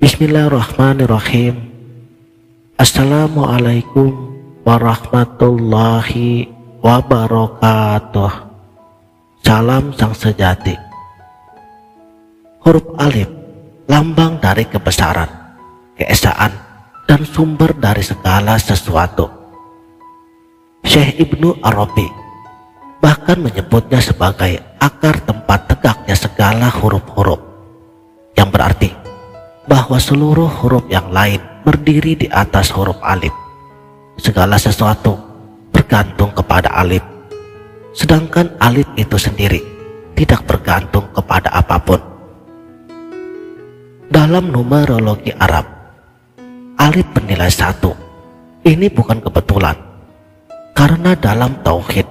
Bismillahirrahmanirrahim. Assalamualaikum warahmatullahi wabarakatuh. Salam sang sejati. Huruf alif, lambang dari kebesaran, keesaan, dan sumber dari segala sesuatu. Syekh Ibnu Arabi bahkan menyebutnya sebagai akar tempat tegaknya segala huruf-huruf, yang berarti bahwa seluruh huruf yang lain berdiri di atas huruf alif. Segala sesuatu bergantung kepada alif, sedangkan alif itu sendiri tidak bergantung kepada apapun. Dalam numerologi Arab, alif bernilai 1. Ini bukan kebetulan, karena dalam tauhid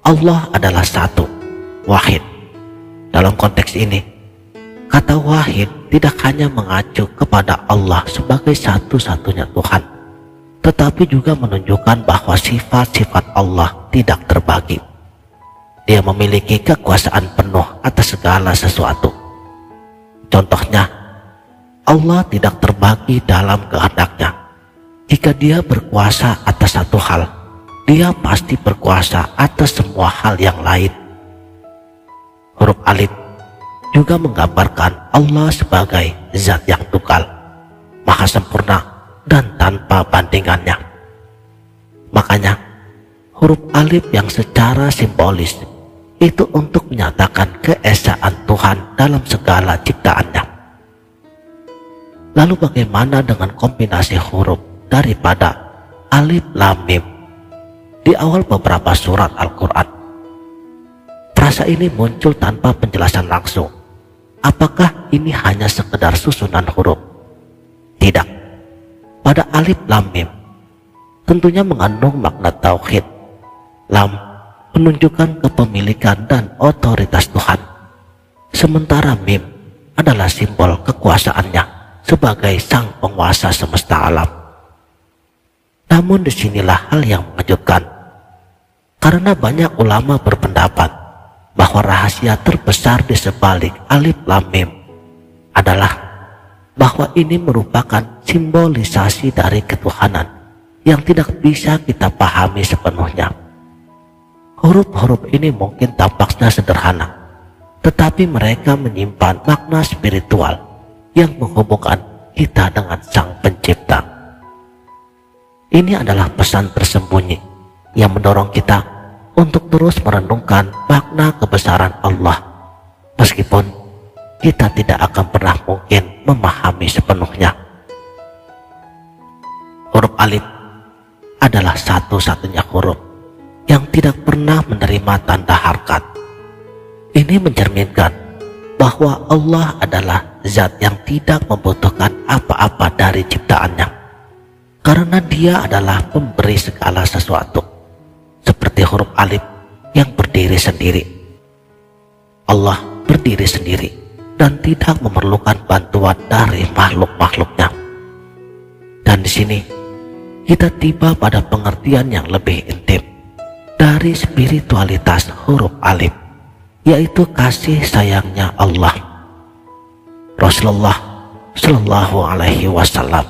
Allah adalah satu, wahid. Dalam konteks ini, kata wahid tidak hanya mengacu kepada Allah sebagai satu-satunya Tuhan, tetapi juga menunjukkan bahwa sifat-sifat Allah tidak terbagi. Dia memiliki kekuasaan penuh atas segala sesuatu. Contohnya, Allah tidak terbagi dalam kehendaknya. Jika Dia berkuasa atas satu hal, Dia pasti berkuasa atas semua hal yang lain. Huruf alif juga menggambarkan Allah sebagai zat yang tunggal, maha sempurna dan tanpa bandingannya. Makanya huruf alif yang secara simbolis itu untuk menyatakan keesaan Tuhan dalam segala ciptaannya. Lalu bagaimana dengan kombinasi huruf daripada alif lam mim di awal beberapa surat Al-Quran? Frasa ini muncul tanpa penjelasan langsung. Apakah ini hanya sekedar susunan huruf? Tidak. Pada alif lam mim tentunya mengandung makna tauhid. Lam menunjukkan kepemilikan dan otoritas Tuhan, sementara mim adalah simbol kekuasaannya sebagai sang penguasa semesta alam. Namun disinilah hal yang mengejutkan, karena banyak ulama berpendapat bahwa rahasia terbesar di sebalik alif lam mim adalah bahwa ini merupakan simbolisasi dari ketuhanan yang tidak bisa kita pahami sepenuhnya. Huruf-huruf ini mungkin tampaknya sederhana, tetapi mereka menyimpan makna spiritual yang menghubungkan kita dengan Sang Pencipta. Ini adalah pesan tersembunyi yang mendorong kita untuk terus merenungkan makna kebesaran Allah, meskipun kita tidak akan pernah mungkin memahami sepenuhnya. Huruf alif adalah satu-satunya huruf yang tidak pernah menerima tanda harkat. Ini mencerminkan bahwa Allah adalah zat yang tidak membutuhkan apa-apa dari ciptaannya, karena Dia adalah pemberi segala sesuatu. Seperti huruf alif yang berdiri sendiri, Allah berdiri sendiri dan tidak memerlukan bantuan dari makhluk-makhluknya. Dan di sini kita tiba pada pengertian yang lebih intim dari spiritualitas huruf alif, yaitu kasih sayangnya Allah. Rasulullah Shallallahu Alaihi Wasallam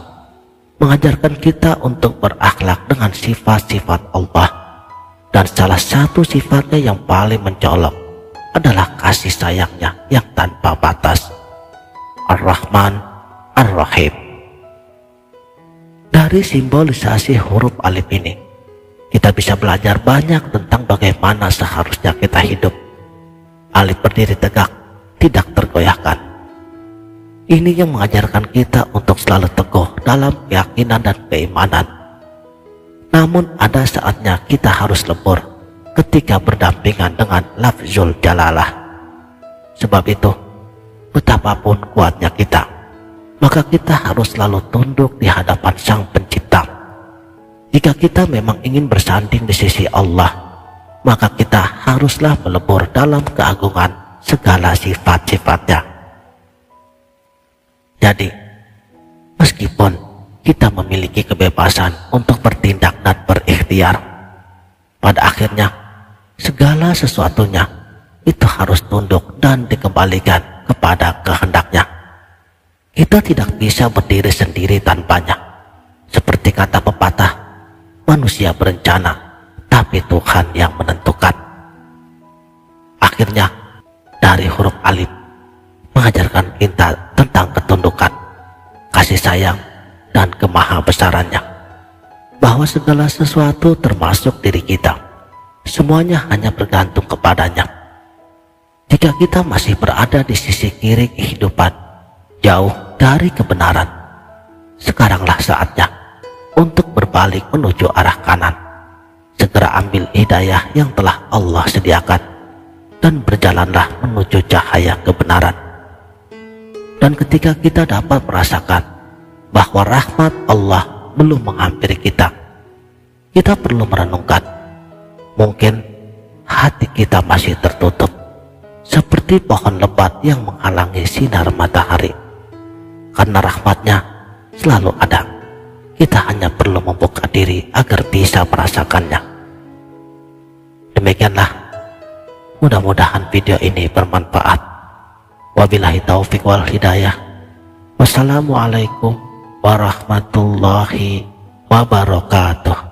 mengajarkan kita untuk berakhlak dengan sifat-sifat Allah. Dan salah satu sifatnya yang paling mencolok adalah kasih sayangnya yang tanpa batas. Ar-Rahman, Ar-Rahim. Dari simbolisasi huruf alif ini, kita bisa belajar banyak tentang bagaimana seharusnya kita hidup. Alif berdiri tegak, tidak tergoyahkan. Ini yang mengajarkan kita untuk selalu teguh dalam keyakinan dan keimanan. Namun ada saatnya kita harus lebur ketika berdampingan dengan lafzul jalalah. Sebab itu, betapapun kuatnya kita, maka kita harus selalu tunduk di hadapan Sang Pencipta. Jika kita memang ingin bersanding di sisi Allah, maka kita haruslah melebur dalam keagungan segala sifat-sifatnya. Jadi, meskipun kita memiliki kebebasan untuk bertindak dan berikhtiar, pada akhirnya segala sesuatunya itu harus tunduk dan dikembalikan kepada kehendaknya. Kita Kita tidak bisa berdiri sendiri tanpanya. Seperti kata pepatah, manusia berencana, tapi Tuhan yang menentukan. Akhirnya, dari huruf alif mengajarkan kita tentang ketundukan, kasih sayang, dan kemahabesarannya. Bahwa segala sesuatu termasuk diri kita, semuanya hanya bergantung kepadanya. Jika kita masih berada di sisi kiri kehidupan, jauh dari kebenaran, sekaranglah saatnya untuk berbalik menuju arah kanan. Segera ambil hidayah yang telah Allah sediakan dan berjalanlah menuju cahaya kebenaran. Dan ketika kita dapat merasakan bahwa rahmat Allah belum menghampiri kita, kita perlu merenungkan, mungkin hati kita masih tertutup seperti pohon lebat yang menghalangi sinar matahari. Karena rahmatnya selalu ada, kita hanya perlu membuka diri agar bisa merasakannya. Demikianlah, mudah-mudahan video ini bermanfaat. Wabillahi taufik wal hidayah. Wassalamualaikum warahmatullahi wabarakatuh.